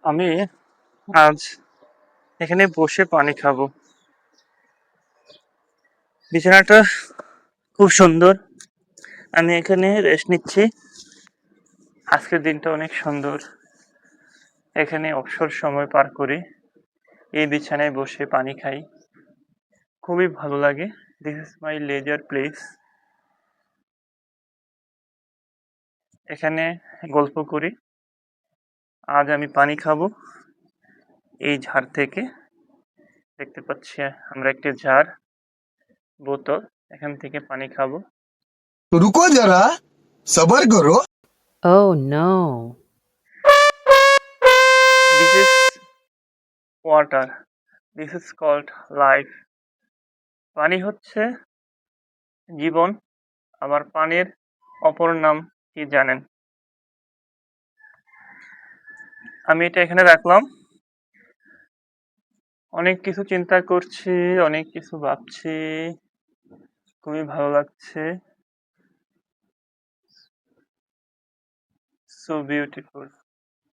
আমি আজ এখানে বসে পানি খাবো। বিছানাটা খুব সুন্দর। আমি এখানে রেস্ট নিচ্ছি। আজকের দিনটা অনেক সুন্দর। এখানে অবসর সময় পার করি। এই বিছানায় বসে পানি খাই। খুবই ভালো লাগে। This is my laser place. এখানে গল্প করি। আজ আমি পানি খাবো এই ঝাড় থেকে। দেখতে পাচ্ছি আমরা একটি ঝাড়, বোতল। এখান থেকে পানি খাবো। तो रुको जरा सबर करो। Oh no. This is water. This is called life. পানি হচ্ছে জীবন। আবার পানির অপর নাম কি জানেন? আমি এটা এখানে রাখলাম। অনেক কিছু চিন্তা করছি, অনেক কিছু ভাবছি। খুবই ভালো লাগছে। So beautiful.